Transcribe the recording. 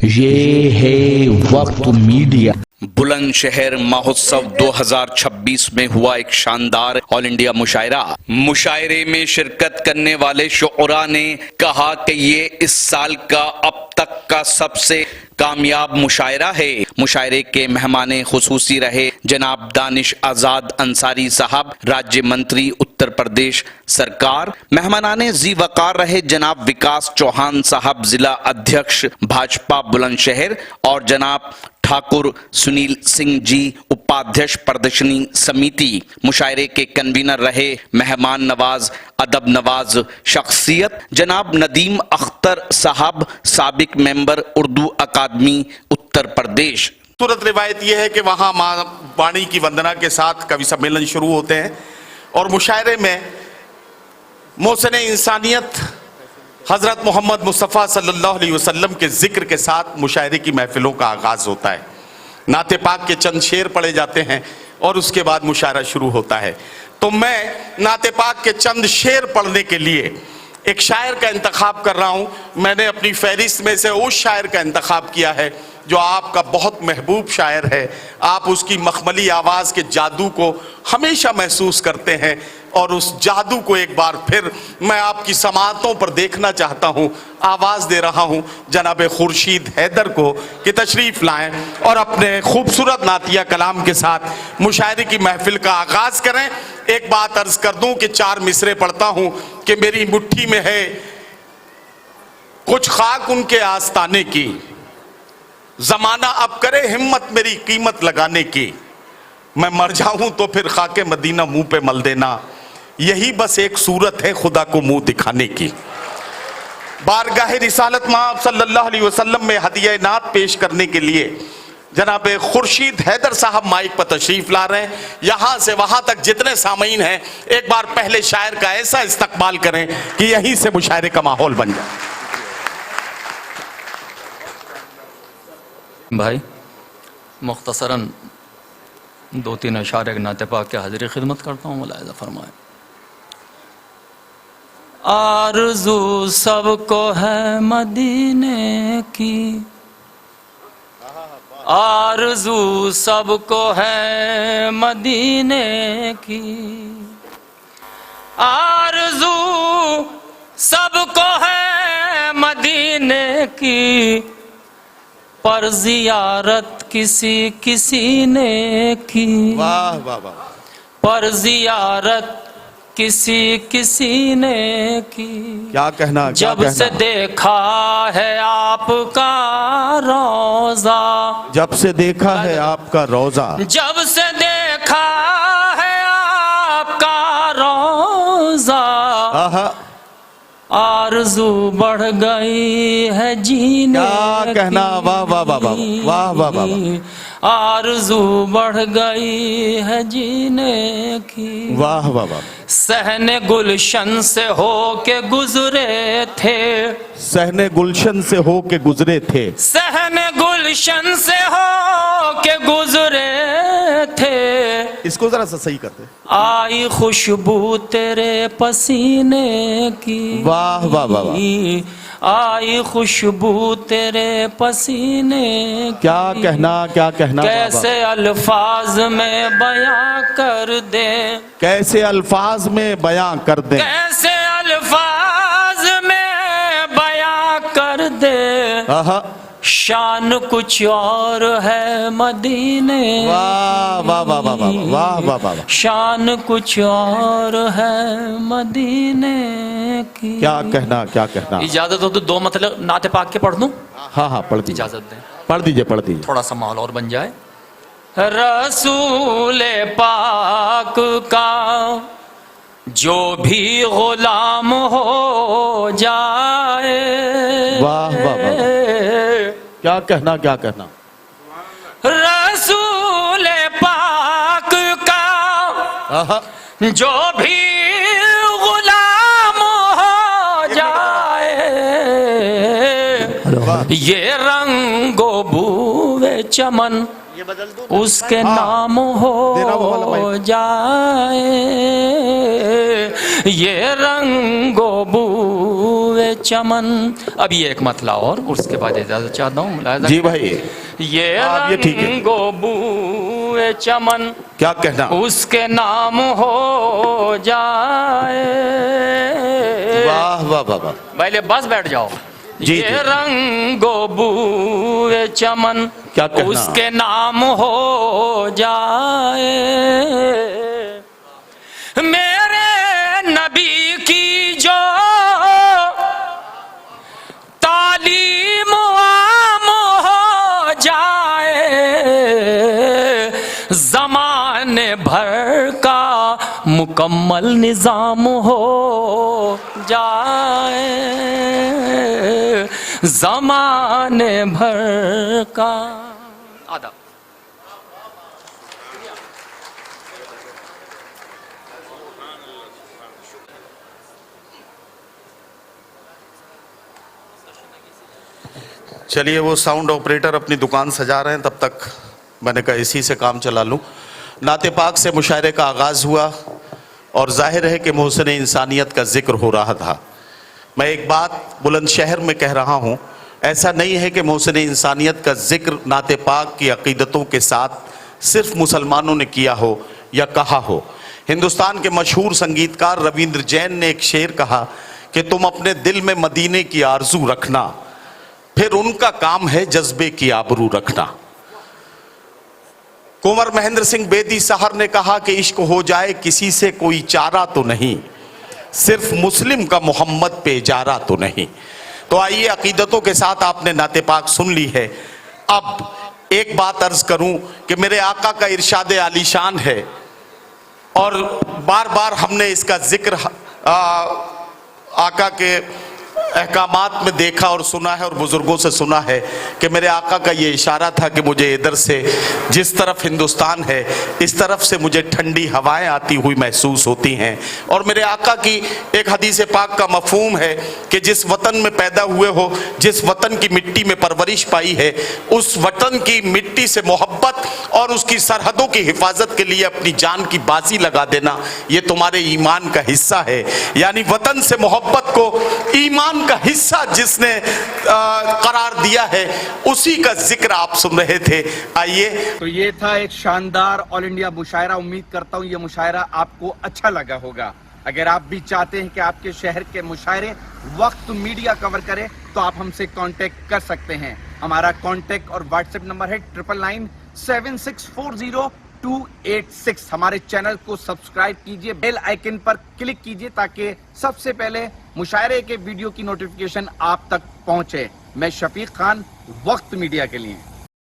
ये है वक्त मीडिया। बुलंद शहर महोत्सव 2026 में हुआ एक शानदार ऑल इंडिया मुशायरा। मुशायरे में शिरकत करने वाले शुअरा ने कहा कि ये इस साल का अब तक का सबसे कामयाब मुशायरा है। मुशायरे के मेहमान खुसूसी रहे जनाब दानिश आजाद अंसारी साहब, राज्य मंत्री उत्तर प्रदेश सरकार। मेहमानाने जी वकार रहे जनाब विकास चौहान साहब, जिला अध्यक्ष भाजपा बुलंदशहर, और जनाब ठाकुर सुनील सिंह जी, उपाध्यक्ष प्रदर्शनी समिति। मुशायरे के कन्वीनर रहे मेहमान नवाज, अदब नवाज शख्सियत जनाब नदीम अख्तर साहब, साबिक मेंबर उर्दू अकादमी उत्तर प्रदेश। खूबसूरत रिवायत यह है कि वहाँ माँ वाणी की वंदना के साथ कवि सम्मेलन शुरू होते हैं और मुशायरे में मोहसिन इंसानियत हज़रत मोहम्मद मुस्तफ़ा सल्लल्लाहु अलैहि वसल्लम के जिक्र के साथ मुशायरे की महफिलों का आगाज़ होता है। नाते पाक के चंद शेर पढ़े जाते हैं और उसके बाद मुशायरा शुरू होता है। तो मैं नाते पाक के चंद शेर पढ़ने के लिए एक शायर का इंतखाब कर रहा हूँ। मैंने अपनी फहरिस्त में से उस शायर का इंतखाब किया है जो आपका बहुत महबूब शायर है। आप उसकी मखमली आवाज़ के जादू को हमेशा महसूस करते हैं और उस जादू को एक बार फिर मैं आपकी समातों पर देखना चाहता हूँ। आवाज़ दे रहा हूँ जनाब खुर्शीद हैदर को कि तशरीफ़ लाएं और अपने खूबसूरत नातिया कलाम के साथ मुशायरे की महफिल का आगाज़ करें। एक बात अर्ज़ कर दूँ कि 4 मिसरे पढ़ता हूँ कि मेरी मुट्ठी में है कुछ खाक उनके आस्ताने की, ज़माना अब करे हिम्मत मेरी कीमत लगाने की, मैं मर जाऊं तो फिर खाके मदीना मुंह पे मल देना, यही बस एक सूरत है खुदा को मुंह दिखाने की। बारगाह रिसालत माँ सल्लल्लाहु अलैहि वसल्लम में हदिया नात पेश करने के लिए जनाब खुर्शीद हैदर साहब माइक पर तशरीफ ला रहे हैं। यहाँ से वहाँ तक जितने सामीन हैं एक बार पहले शायर का ऐसा इस्तकबाल करें कि यहीं से मुशायरे का माहौल बन जाए। भाई मुख्तसरन 2-3 अशार एक नाते पाक के हाजिरी खिदमत करता हूँ, मुलाहिज़ा फरमाएं। आरज़ू सबको है मदीने की, आरज़ू सबको है मदीने की, आरज़ू सबको है मदीने की, पर ज़ियारत किसी किसी ने की। वाह वाह वाह। पर ज़ियारत किसी किसी ने की। क्या कहना, जब से देखा है आपका रोज़ा, जब से देखा है आपका रोज़ा, जब से देखा है आपका रोज़ा, आरज़ू बढ़ गई है जीने क्या कहना, वाह वाह वाह वाह वाह वाह, आरज़ू बढ़ गई है जीने की। वाह वाह वाह। सहने गुलशन से हो के गुजरे थे, सहने गुलशन से हो के गुजरे थे, सहने गुलशन से हो के गुजरे थे, इसको जरा सा सही करते। आई खुशबू तेरे पसीने की। वाह वाह वाह वाह। आई खुशबू तेरे पसीने की। क्या कहना, क्या कहना, कैसे अल्फाज में बयां कर दे, कैसे अल्फाज में बयां कर दे, कैसे अल्फाज में बयां कर दे, शान कुछ और है मदीने। वाह वाह वाह वाह वाह वाह वाह। शान कुछ और है मदीने की। क्या कहना, क्या कहना। इजाजत हो तो 2 मतलब नाते पाक के पढ़ दूं? हाँ हाँ पढ़ दीजिए, इजाजत दें। पढ़ दीजिए, पढ़ दीजिए, थोड़ा सा माहौल और बन जाए। रसूल पाक का जो भी गुलाम हो जाए। वाह वाह वाह। क्या कहना, क्या कहना। रसूल पाक का जो भी गुलाम हो जाए, ये रंगो बूवे चमन اس کے نام ہو جائے یہ رنگ و بوئے چمن. اب یہ ایک مطلع اور اس کے بعد اجازت چاہتا ہوں ملاحظہ. جی بھائی یہ رنگ و بوئے چمن کیا کہنا اس کے نام ہو جائے. واہ واہ واہ واہ. پہلے بس بیٹھ جاؤ. جی یہ رنگ و بوئے چمن کیا کہنا اس کے نام ہو جائے. میرے نبی کی جو تعلیم عام ہو جائے زمانے بھر کا مکمل نظام ہو جائے زمانے بھر کا. آدھا چلیے وہ ساؤنڈ آپریٹر اپنی دکان سجا رہے ہیں، تب تک میں نے کہا اسی سے کام چلا لوں. نعت پاک سے مشاعرے کا آغاز ہوا اور ظاہر ہے کہ محسن انسانیت کا ذکر ہو رہا تھا. میں ایک بات بلند شہر میں کہہ رہا ہوں، ایسا نہیں ہے کہ محسن انسانیت کا ذکر نعت پاک کی عقیدتوں کے ساتھ صرف مسلمانوں نے کیا ہو یا کہا ہو. ہندوستان کے مشہور سنگیتکار رویندر جین نے ایک شعر کہا کہ تم اپنے دل میں مدینے کی آرزو رکھنا، پھر ان کا کام ہے جذبے کی آبرو رکھنا. کنور مہندر سنگھ بیدی سحر نے کہا کہ عشق ہو جائے کسی سے کوئی چارہ تو نہیں، صرف مسلم کا محمد پہ اجارہ تو نہیں. تو آئیے عقیدتوں کے ساتھ آپ نے نعت پاک سن لی ہے. اب ایک بات عرض کروں کہ میرے آقا کا ارشاد عالی شان ہے اور بار بار ہم نے اس کا ذکر آقا کے احکامات میں دیکھا اور سنا ہے اور بزرگوں سے سنا ہے کہ میرے آقا کا یہ اشارہ تھا کہ مجھے ادھر سے جس طرف ہندوستان ہے اس طرف سے مجھے ٹھنڈی ہوائیں آتی ہوئی محسوس ہوتی ہیں. اور میرے آقا کی ایک حدیث پاک کا مفہوم ہے کہ جس وطن میں پیدا ہوئے ہو، جس وطن کی مٹی میں پرورش پائی ہے، اس وطن کی مٹی سے محبت اور اس کی سرحدوں کی حفاظت کے لیے اپنی جان کی بازی لگا دینا یہ تمہارے ایمان کا حصہ ہے. یعنی وطن سے محبت کو ایمان کا حصہ جس نے قرار دیا ہے اسی کا ذکر آپ سن رہے تھے. آئیے. تو یہ تھا ایک شاندار آل انڈیا مشاعرہ. امید کرتا ہوں یہ مشاعرہ آپ کو اچھا لگا ہوگا. اگر آپ بھی چاہتے ہیں کہ آپ کے شہر کے مشاعرے وقت میڈیا کور کرے تو آپ ہم سے کانٹیکٹ کر سکتے ہیں. ہمارا کانٹیکٹ اور واٹس ایپ نمبر ہے 9997640286. ہمارے چینل کو سبسکرائب کیجئے، بیل آئیکن پر کلک کیجئے تاکہ سب سے پہلے مشاعرے کے ویڈیو کی نوٹیفیکیشن آپ تک پہنچے. میں شفیق خان، وقت میڈیا کے لیے.